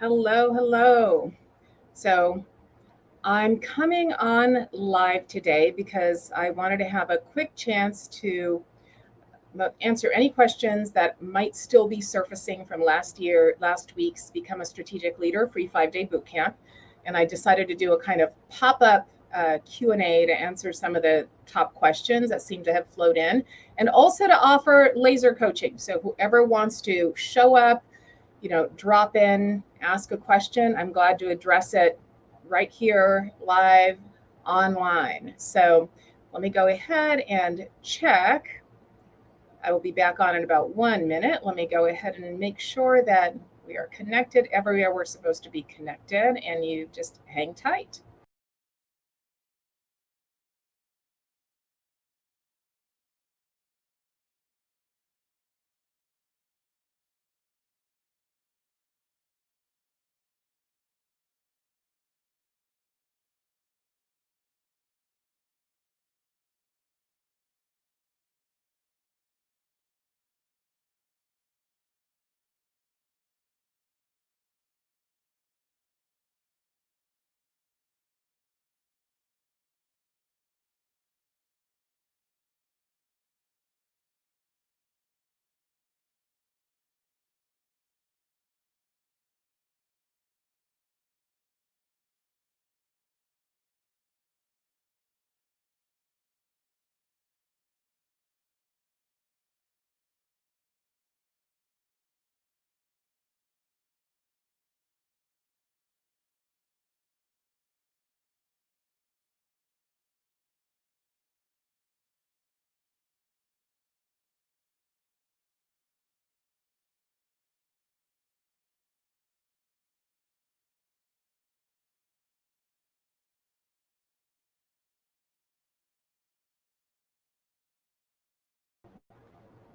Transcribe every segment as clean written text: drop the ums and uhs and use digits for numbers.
Hello, hello. So I'm coming on live today because I wanted to have a quick chance to answer any questions that might still be surfacing from last week's Become a Strategic Leader free 5-day bootcamp. And I decided to do a kind of pop-up Q&A to answer some of the top questions that seem to have flowed in, and also to offer laser coaching. So whoever wants to show up, drop in, ask a question, I'm glad to address it right here live online. So let me go ahead and check. I will be back on in about 1 minute. Let me go ahead and make sure that we are connected everywhere we're supposed to be connected, and you just hang tight.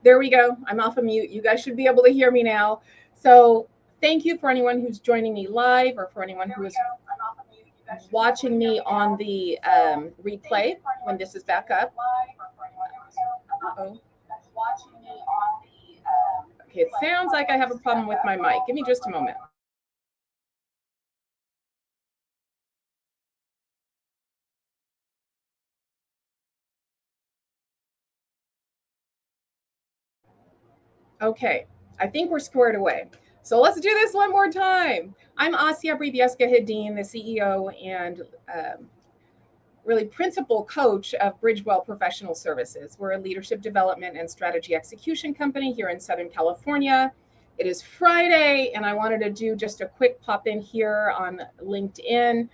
There we go. I'm off of mute. You guys should be able to hear me now. So thank you for anyone who's joining me live, or for anyone who is watching me on the replay when this is back up. Uh-oh. Okay, it sounds like I have a problem with my mic. Give me just a moment. Okay, I think we're squared away. So let's do this one more time. I'm Bribiesca-Hedin, the CEO and really principal coach of Bridgewell Professional Services. We're a leadership development and strategy execution company here in Southern California. It is Friday, and I wanted to do just a quick pop in here on LinkedIn.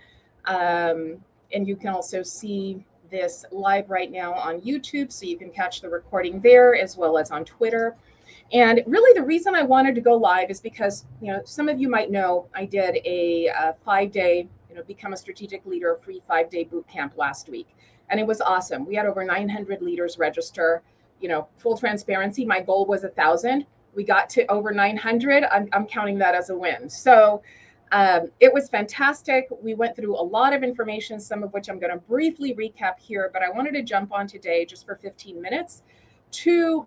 And you can also see this live right now on YouTube, so you can catch the recording there as well as on Twitter. And really, the reason I wanted to go live is because, some of you might know I did a 5-day, Become a Strategic Leader free 5-day boot camp last week. And it was awesome. We had over 900 leaders register. Full transparency, my goal was 1,000. We got to over 900. I'm counting that as a win. So it was fantastic. We went through a lot of information, some of which I'm going to briefly recap here, but I wanted to jump on today just for 15 minutes to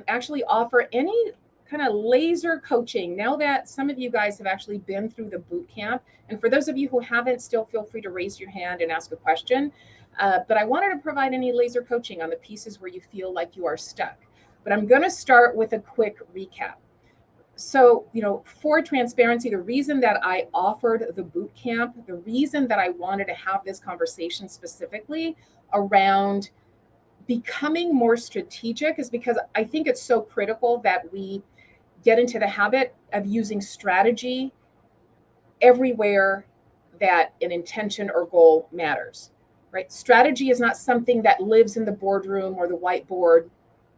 actually offer any kind of laser coaching now that some of you guys have actually been through the boot camp. And for those of you who haven't, still feel free to raise your hand and ask a question. But I wanted to provide any laser coaching on the pieces where you feel like you are stuck. But I'm going to start with a quick recap. So, for transparency, the reason that I offered the boot camp, the reason that I wanted to have this conversation specifically around becoming more strategic is because I think it's so critical that we get into the habit of using strategy everywhere that an intention or goal matters, right? Strategy is not something that lives in the boardroom or the whiteboard,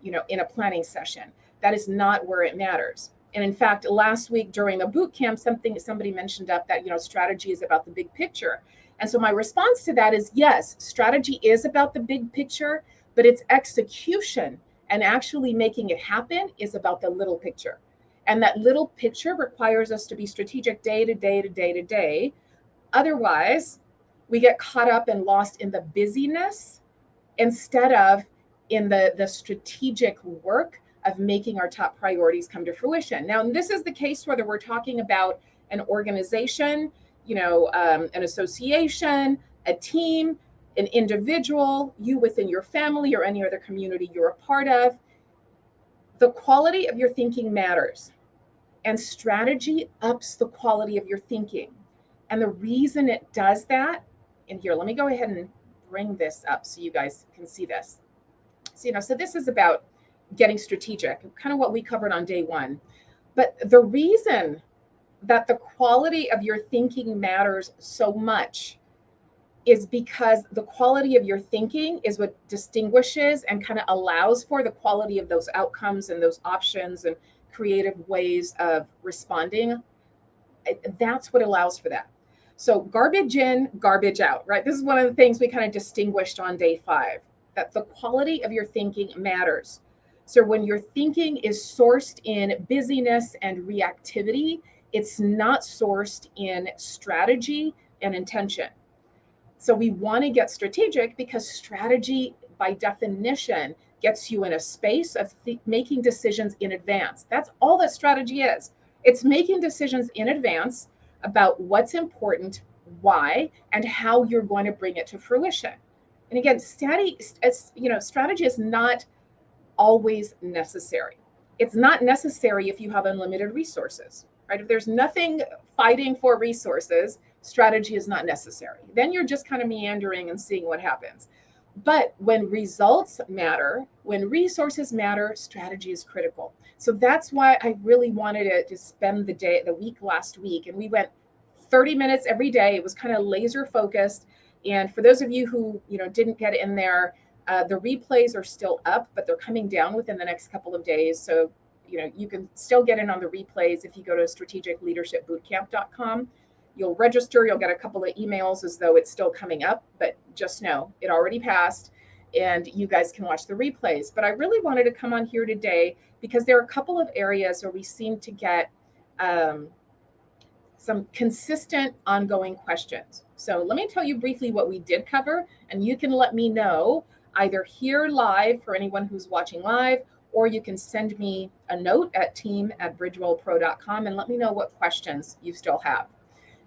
in a planning session. That is not where it matters. And in fact, last week during the boot camp, somebody mentioned up that, strategy is about the big picture. And so my response to that is, yes, strategy is about the big picture, but its execution and actually making it happen is about the little picture. And that little picture requires us to be strategic day to day to day to day. Otherwise, we get caught up and lost in the busyness instead of in the strategic work of making our top priorities come to fruition. Now, this is the case whether we're talking about an organization, an association, a team, an individual, you within your family or any other community you're a part of, the quality of your thinking matters. And strategy ups the quality of your thinking. And the reason it does that, and here, let me go ahead and bring this up so you guys can see this. So this is about getting strategic, kind of what we covered on day one. But the reason that the quality of your thinking matters so much is because the quality of your thinking is what distinguishes and kind of allows for the quality of those outcomes and those options and creative ways of responding. That's what allows for that. So garbage in, garbage out, right? This is one of the things we kind of distinguished on day 5, that the quality of your thinking matters. So when your thinking is sourced in busyness and reactivity, it's not sourced in strategy and intention. So we want to get strategic because strategy, by definition, gets you in a space of making decisions in advance. That's all that strategy is. It's making decisions in advance about what's important, why, and how you're going to bring it to fruition. And again, strategy is not always necessary. It's not necessary if you have unlimited resources, right? If there's nothing fighting for resources, strategy is not necessary. Then you're just kind of meandering and seeing what happens. But when results matter, when resources matter, strategy is critical. So that's why I really wanted to spend the week last week. And we went 30 minutes every day. It was kind of laser focused. And for those of you who didn't get in there, the replays are still up, but they're coming down within the next couple of days. So you can still get in on the replays if you go to strategicleadershipbootcamp.com. You'll register, you'll get a couple of emails as though it's still coming up, but just know it already passed and you guys can watch the replays. But I really wanted to come on here today because there are a couple of areas where we seem to get some consistent ongoing questions. So let me tell you briefly what we did cover, and you can let me know either here live for anyone who's watching live, or you can send me a note at team@bridgewellpro.com and let me know what questions you still have,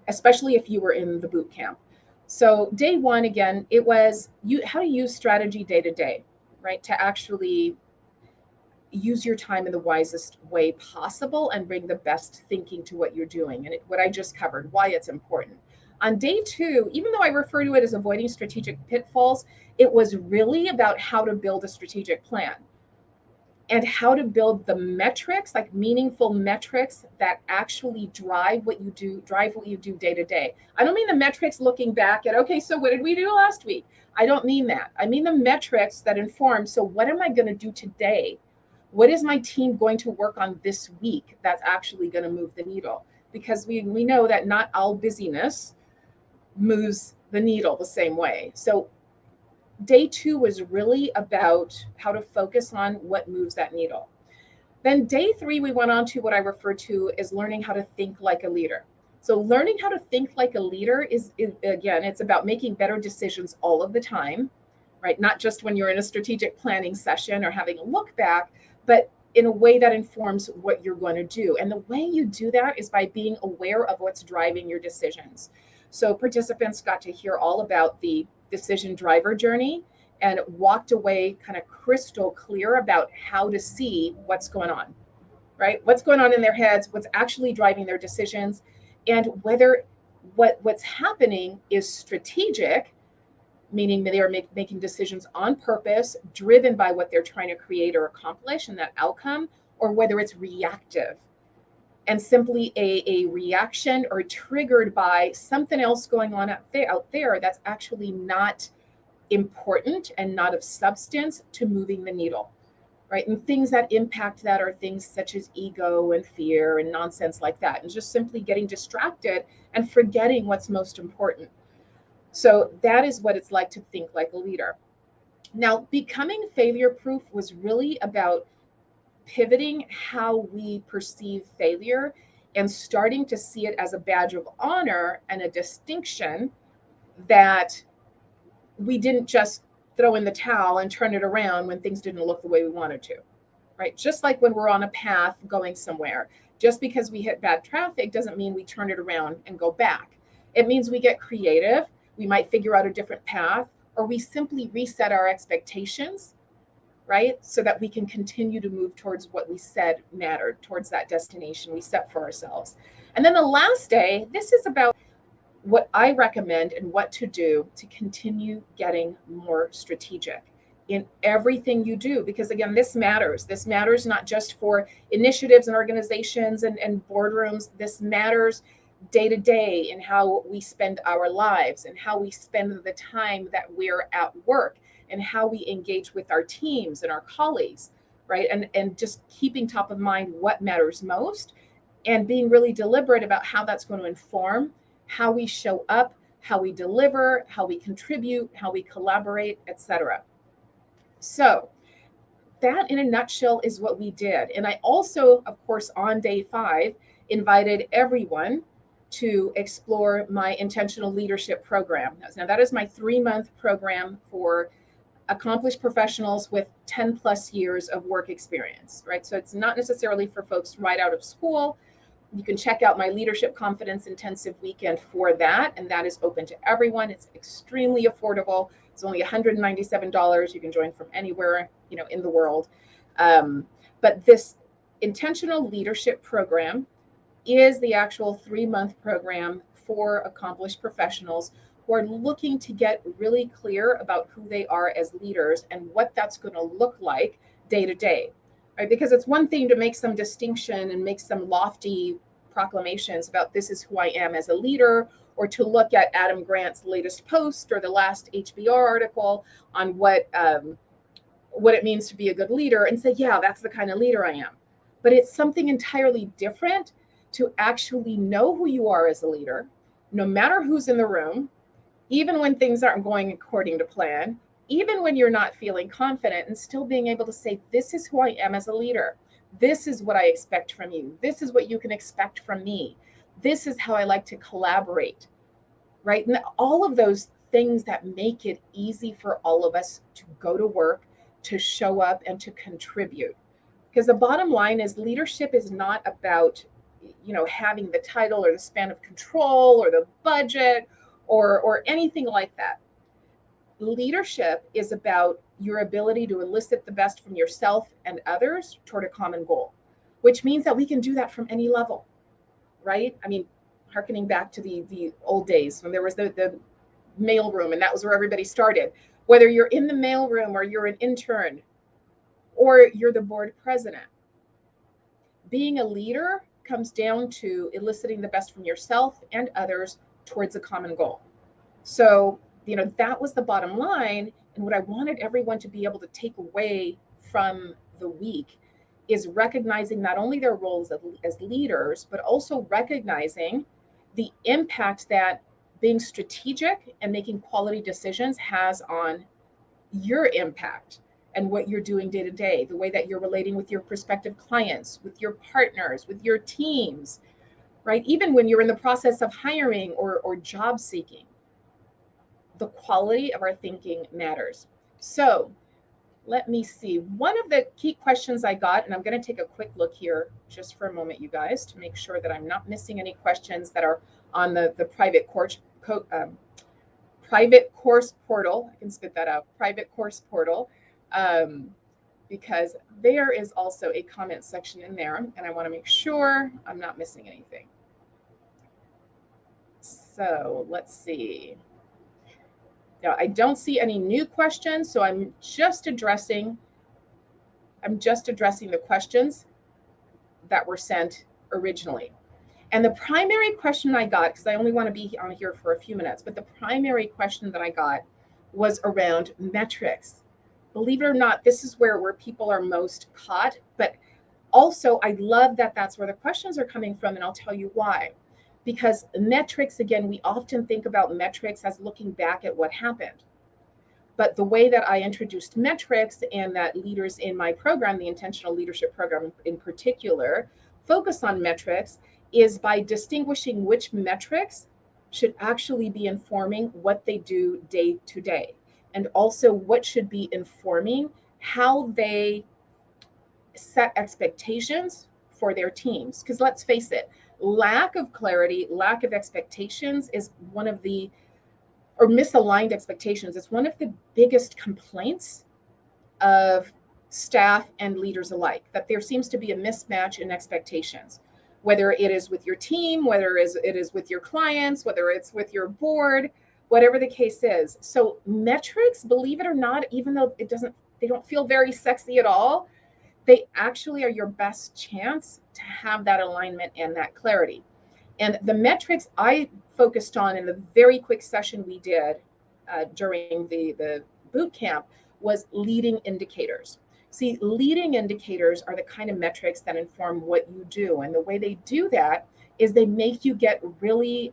especially if you were in the boot camp. So day 1, again, it was how to use strategy day to day, right? To actually use your time in the wisest way possible and bring the best thinking to what you're doing. And what I just covered, why it's important. On day 2, even though I refer to it as avoiding strategic pitfalls, it was really about how to build a strategic plan and how to build the metrics, like meaningful metrics that actually drive what you do day to day. I don't mean the metrics looking back at, okay, so what did we do last week? I don't mean that. I mean the metrics that inform, so what am I going to do today? What is my team going to work on this week that's actually going to move the needle? Because we know that not all busyness moves the needle the same way. So day 2 was really about how to focus on what moves that needle. Then day 3, we went on to what I refer to as learning how to think like a leader. So learning how to think like a leader is again, it's about making better decisions all of the time, right? Not just when you're in a strategic planning session or having a look back, but in a way that informs what you're going to do. And the way you do that is by being aware of what's driving your decisions. So participants got to hear all about the decision driver journey and walked away kind of crystal clear about how to see what's going on, right? What's going on in their heads, what's actually driving their decisions, and whether what's happening is strategic, meaning that they are making decisions on purpose, driven by what they're trying to create or accomplish and that outcome, or whether it's reactive and simply a reaction or triggered by something else going on out there that's actually not important and not of substance to moving the needle, right? And things that impact that are things such as ego and fear and nonsense like that, and just simply getting distracted and forgetting what's most important. So that is what it's like to think like a leader. Now, becoming failure proof was really about pivoting how we perceive failure and starting to see it as a badge of honor and a distinction that we didn't just throw in the towel and turn it around when things didn't look the way we wanted to, right? Just like when we're on a path going somewhere, Just because we hit bad traffic doesn't mean we turn it around and go back. It means we get creative. We might figure out a different path, or we simply reset our expectations, right? So that we can continue to move towards what we said mattered, towards that destination we set for ourselves. And then the last day, this is about what I recommend and what to do to continue getting more strategic in everything you do. Because again, this matters. This matters not just for initiatives and organizations and boardrooms. This matters day to day in how we spend our lives and how we spend the time that we're at work and how we engage with our teams and our colleagues, right? And just keeping top of mind what matters most and being really deliberate about how that's going to inform how we show up, how we deliver, how we contribute, how we collaborate, etc. So that in a nutshell is what we did. And I also, of course, on day 5, invited everyone to explore my intentional leadership program. Now that is my 3-month program for accomplished professionals with 10 plus years of work experience, right? So it's not necessarily for folks right out of school. You can check out my Leadership Confidence Intensive Weekend for that, and that is open to everyone. It's extremely affordable. It's only $197. You can join from anywhere, in the world. But this intentional leadership program is the actual 3-month program for accomplished professionals who are looking to get really clear about who they are as leaders and what that's going to look like day to day. Right? Because it's one thing to make some distinction and make some lofty proclamations about this is who I am as a leader, or to look at Adam Grant's latest post or the last HBR article on what it means to be a good leader and say, yeah, that's the kind of leader I am. But it's something entirely different to actually know who you are as a leader, no matter who's in the room, even when things aren't going according to plan, even when you're not feeling confident, and still being able to say, this is who I am as a leader. This is what I expect from you. This is what you can expect from me. This is how I like to collaborate, right? And all of those things that make it easy for all of us to go to work, to show up, and to contribute. Because the bottom line is leadership is not about, having the title or the span of control or the budget or anything like that. Leadership is about your ability to elicit the best from yourself and others toward a common goal, which means that we can do that from any level, right? I mean, hearkening back to the old days when there was the mail room and that was where everybody started. Whether you're in the mail room or you're an intern or you're the board president, being a leader comes down to eliciting the best from yourself and others towards a common goal. So that was the bottom line. And what I wanted everyone to be able to take away from the week is recognizing not only their roles as leaders, but also recognizing the impact that being strategic and making quality decisions has on your impact and what you're doing day to day, the way that you're relating with your prospective clients, with your partners, with your teams, right? Even when you're in the process of hiring or job seeking. The quality of our thinking matters. So let me see. One of the key questions I got, and I'm going to take a quick look here just for a moment, you guys, to make sure that I'm not missing any questions that are on the private course portal. I can spit that out. Private course portal, because there is also a comment section in there, and I want to make sure I'm not missing anything. So let's see. Now, I don't see any new questions, so I'm just addressing the questions that were sent originally. And the primary question I got, because I only want to be on here for a few minutes, but the primary question that I got was around metrics. Believe it or not, this is where people are most caught, but also I love that that's where the questions are coming from, and I'll tell you why. Because metrics, again, we often think about metrics as looking back at what happened. But the way that I introduced metrics, and that leaders in my program, the Intentional Leadership Program in particular, focus on metrics, is by distinguishing which metrics should actually be informing what they do day to day, and also what should be informing how they set expectations for their teams. Because let's face it, lack of clarity, lack of expectations is one of the, or misaligned expectations, is one of the biggest complaints of staff and leaders alike, that there seems to be a mismatch in expectations, whether it is with your team, whether it is with your clients, whether it's with your board, whatever the case is. So metrics, believe it or not, even though they don't feel very sexy at all, they actually are your best chance to have that alignment and that clarity. And the metrics I focused on in the very quick session we did during the boot camp was leading indicators. See, leading indicators are the kind of metrics that inform what you do. And the way they do that is they make you get really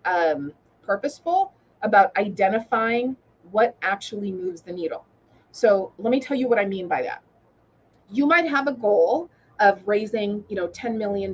purposeful about identifying what actually moves the needle. So let me tell you what I mean by that. You might have a goal of raising, $10 million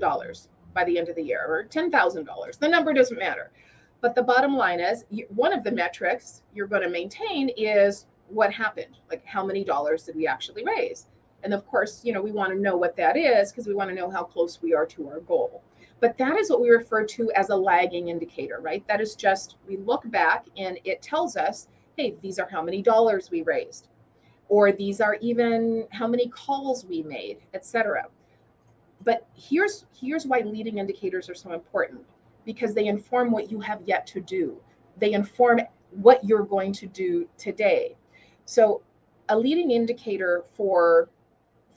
by the end of the year, or $10,000. The number doesn't matter. But the bottom line is, one of the metrics you're going to maintain is what happened, like how many dollars did we actually raise? And of course, we want to know what that is because we want to know how close we are to our goal. But that is what we refer to as a lagging indicator, right? That is just, we look back and it tells us, hey, these are how many dollars we raised, or these are even how many calls we made, etc. But here's why leading indicators are so important, because they inform what you have yet to do. They inform what you're going to do today. So a leading indicator for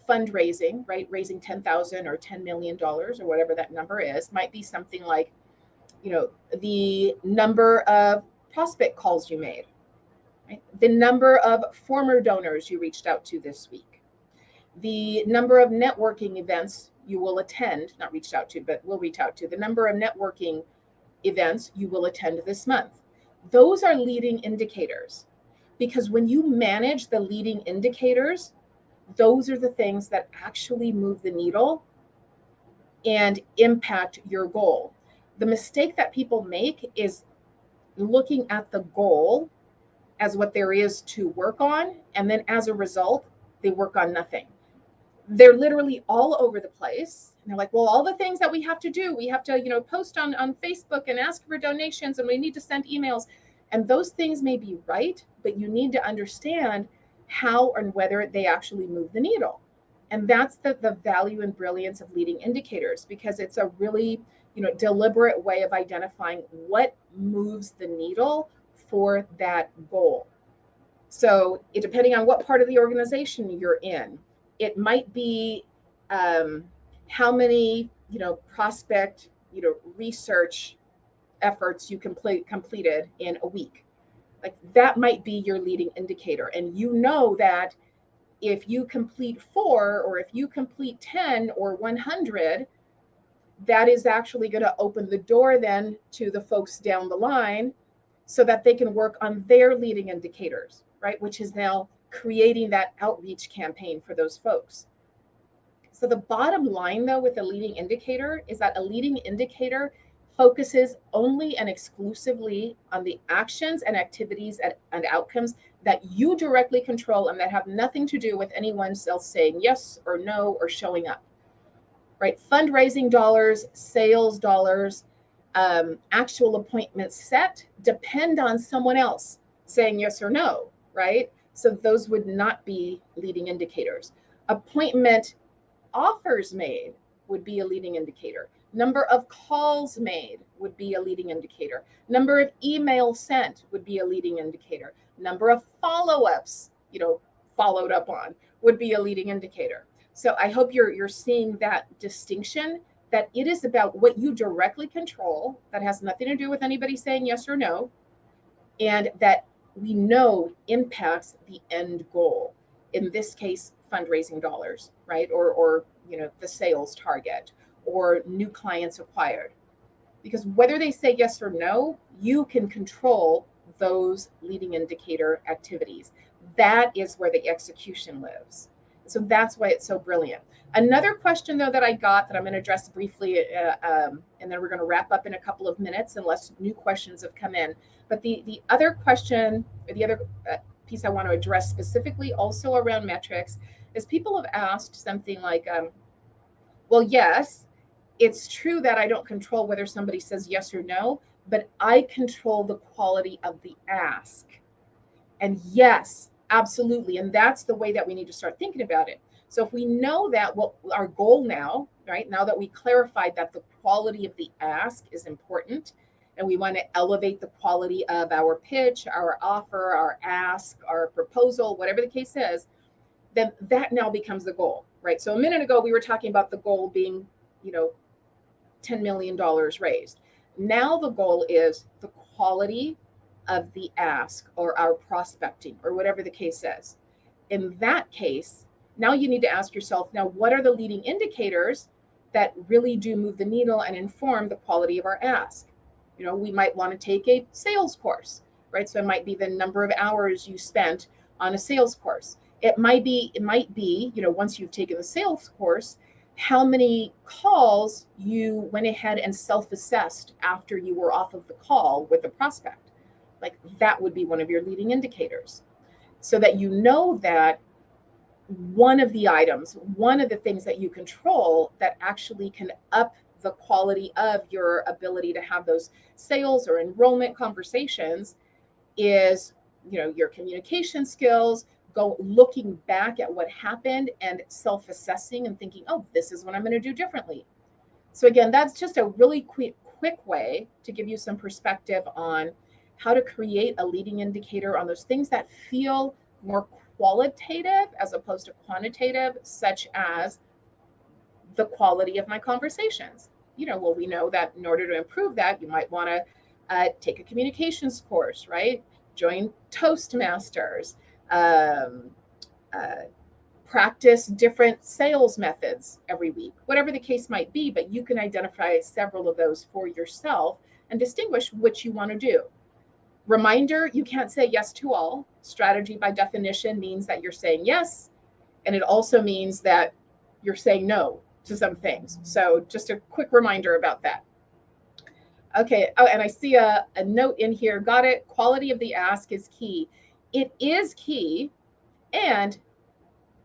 fundraising, right, raising $10,000 or $10 million or whatever that number is, might be something like, the number of prospect calls you made, right? The number of former donors you reached out to this week, the number of networking events you will attend, not reached out to, but will reach out to, the number of networking events you will attend this month. Those are leading indicators, because when you manage the leading indicators, those are the things that actually move the needle and impact your goal. The mistake that people make is looking at the goal as what there is to work on, and then as a result, they work on nothing. They're literally all over the place. And they're like, well, all the things that we have to do, we have to, post on Facebook and ask for donations, and we need to send emails. And those things may be right, but you need to understand how and whether they actually move the needle. And that's the value and brilliance of leading indicators, because it's a really, deliberate way of identifying what moves the needle for that goal. So depending on what part of the organization you're in, it might be how many, prospect, research efforts you completed in a week. Like that might be your leading indicator. And that if you complete 4, or if you complete 10 or 100, that is actually going to open the door then to the folks down the line so that they can work on their leading indicators, right? Which is now creating that outreach campaign for those folks. So the bottom line, though, with a leading indicator is that a leading indicator focuses only and exclusively on the actions and activities and outcomes that you directly control and that have nothing to do with anyone else saying yes or no or showing up, right? Fundraising dollars, sales dollars, actual appointments set depend on someone else saying yes or no, right? So those would not be leading indicators. Appointment offers made would be a leading indicator. Number of calls made would be a leading indicator. Number of emails sent would be a leading indicator. Number of follow-ups, followed up on would be a leading indicator. So I hope you're seeing that distinction, that it is about what you directly control, that has nothing to do with anybody saying yes or no, and that we know impacts the end goal. In this case, fundraising dollars, right? Or the sales target, or new clients acquired. Because whether they say yes or no, you can control those leading indicator activities. That is where the execution lives. So that's why it's so brilliant. Another question, though, that I got that I'm going to address briefly, and then we're going to wrap up in a couple of minutes unless new questions have come in. But the other question, or the other piece I want to address specifically also around metrics, is people have asked something like, well, yes, it's true that I don't control whether somebody says yes or no, but I control the quality of the ask. And yes, absolutely. And that's the way that we need to start thinking about it. So if we know that what our goal now, right, now that we clarified that the quality of the ask is important, and we want to elevate the quality of our pitch, our offer, our ask, our proposal, whatever the case is, then that now becomes the goal, right? So a minute ago, we were talking about the goal being, $10 million raised. Now the goal is the quality of the ask or our prospecting or whatever the case is. In that case, now you need to ask yourself, now what are the leading indicators that really do move the needle and inform the quality of our ask? We might want to take a sales course, right? So it might be the number of hours you spent on a sales course. It might be, once you've taken the sales course, how many calls you went ahead and self-assessed after you were off of the call with the prospect. Like that would be one of your leading indicators. So that you know that one of the things that you control that actually can up the quality of your ability to have those sales or enrollment conversations is, your communication skills, go looking back at what happened and self-assessing and thinking, oh, this is what I'm going to do differently. So again, that's just a really quick way to give you some perspective on how to create a leading indicator on those things that feel more qualitative as opposed to quantitative, such as the quality of my conversations. We know that in order to improve that, you might want to take a communications course, right? Join Toastmasters, practice different sales methods every week, whatever the case might be, but you can identify several of those for yourself and distinguish which you want to do. Reminder, you can't say yes to all. Strategy by definition means that you're saying yes, and it also means that you're saying no to some things. So just a quick reminder about that. Okay. Oh, and I see a note in here. Got it. Quality of the ask is key. It is key. And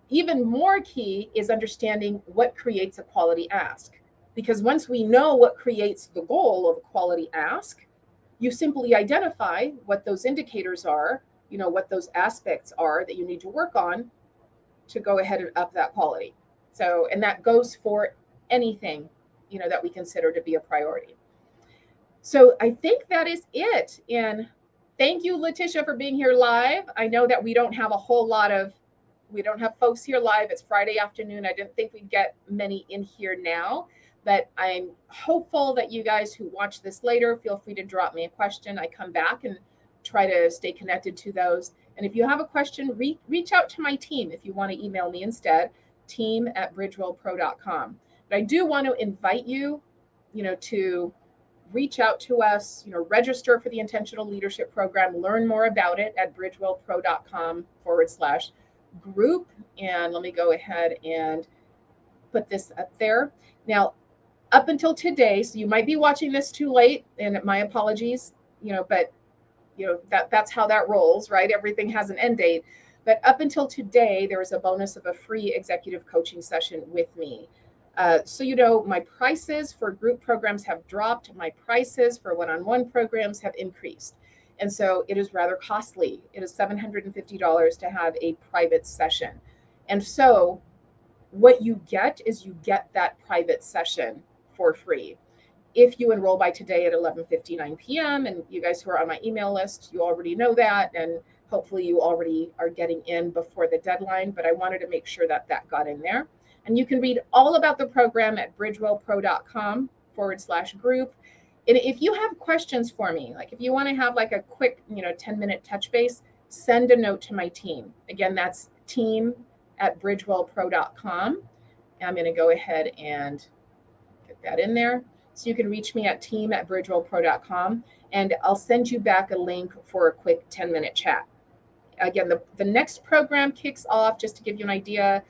even more key is understanding what creates a quality ask. Because once we know what creates the goal of a quality ask, you simply identify what those indicators are, what those aspects are that you need to work on to go ahead and up that quality. So, and that goes for anything, that we consider to be a priority. So I think that is it. And thank you, Letitia, for being here live. I know that we don't have folks here live. It's Friday afternoon. I didn't think we'd get many in here now, but I'm hopeful that you guys who watch this later, feel free to drop me a question. I come back and try to stay connected to those. And if you have a question, reach out to my team if you want to email me instead, team@bridgewellpro.com. But I do want to invite you, to reach out to us, register for the Intentional Leadership Program, learn more about it at bridgewellpro.com/group. And let me go ahead and put this up there. Now, up until today, so you might be watching this too late, and my apologies, but that's how that rolls, right? Everything has an end date. But up until today, there was a bonus of a free executive coaching session with me. So, my prices for group programs have dropped. My prices for one-on-one programs have increased. And so it is rather costly. It is $750 to have a private session. And so what you get is you get that private session for free. If you enroll by today at 11:59 p.m., and you guys who are on my email list, you already know that, and hopefully you already are getting in before the deadline, but I wanted to make sure that got in there. And you can read all about the program at bridgewellpro.com/group. And if you have questions for me, like if you want to have like a quick, 10-minute touch base, send a note to my team. Again, that's team@bridgewellpro.com. And I'm going to go ahead and get that in there. So you can reach me at team@bridgewellpro.com, and I'll send you back a link for a quick 10-minute chat. Again, the next program kicks off, just to give you an idea,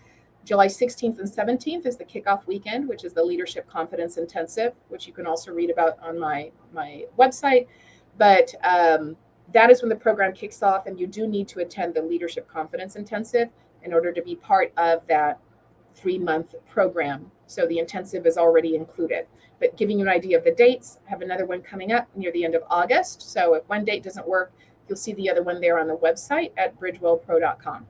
July 16th and 17th is the Kickoff Weekend, which is the Leadership Confidence Intensive, which you can also read about on my website. But that is when the program kicks off, and you do need to attend the Leadership Confidence Intensive in order to be part of that 3-month program. So the intensive is already included. But giving you an idea of the dates, I have another one coming up near the end of August. So if one date doesn't work, you'll see the other one there on the website at bridgewellpro.com.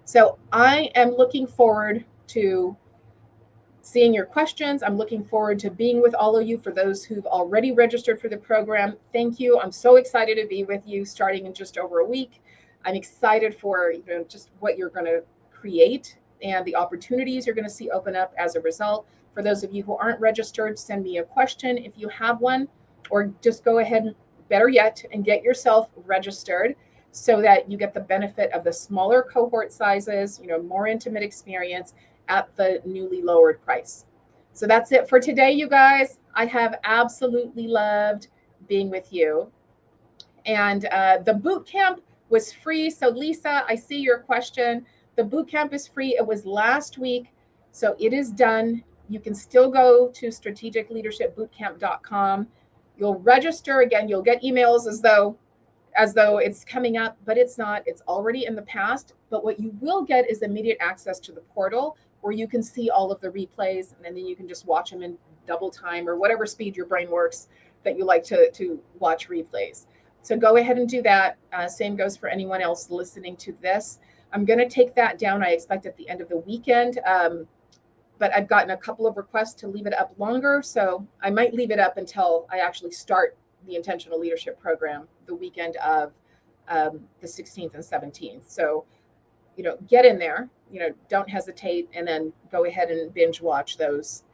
So I am looking forward to seeing your questions. I'm looking forward to being with all of you. For those who've already registered for the program, thank you. I'm so excited to be with you starting in just over a week. I'm excited for just what you're going to create and the opportunities you're going to see open up as a result. For those of you who aren't registered, send me a question if you have one, or just go ahead, better yet, and get yourself registered so that you get the benefit of the smaller cohort sizes, more intimate experience at the newly lowered price. So that's it for today, you guys. I have absolutely loved being with you. And the boot camp was free. So Lisa, I see your question. The boot camp is free. It was last week, so it is done. You can still go to strategicleadershipbootcamp.com. You'll register again. You'll get emails as though it's coming up, but it's not. It's already in the past. But what you will get is immediate access to the portal where you can see all of the replays, and then you can just watch them in double time or whatever speed your brain works that you like to watch replays. So go ahead and do that. Same goes for anyone else listening to this. I'm going to take that down, I expect, at the end of the weekend. But I've gotten a couple of requests to leave it up longer. So I might leave it up until I actually start the Intentional Leadership Program the weekend of the 16th and 17th. So, get in there, don't hesitate, and then go ahead and binge watch those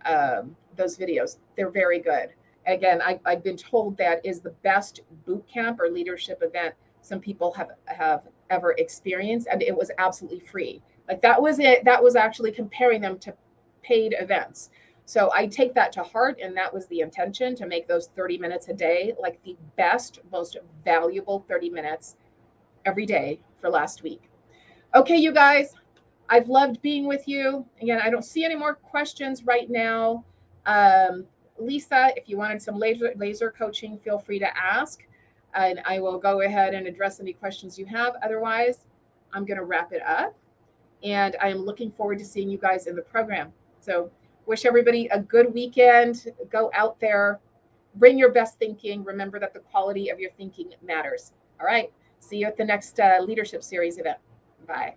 videos. They're very good. Again, I've been told that is the best boot camp or leadership event some people have ever experienced, and it was absolutely free. Like that was it. That was actually comparing them to paid events. So I take that to heart, and that was the intention, to make those 30 minutes a day like the best, most valuable 30 minutes every day for last week. Okay, you guys, I've loved being with you. Again, I don't see any more questions right now. Lisa, if you wanted some laser coaching, feel free to ask, and I will go ahead and address any questions you have. Otherwise, I'm going to wrap it up, and I am looking forward to seeing you guys in the program. So wish everybody a good weekend. Go out there, bring your best thinking. Remember that the quality of your thinking matters. All right. See you at the next Leadership Series event. Bye.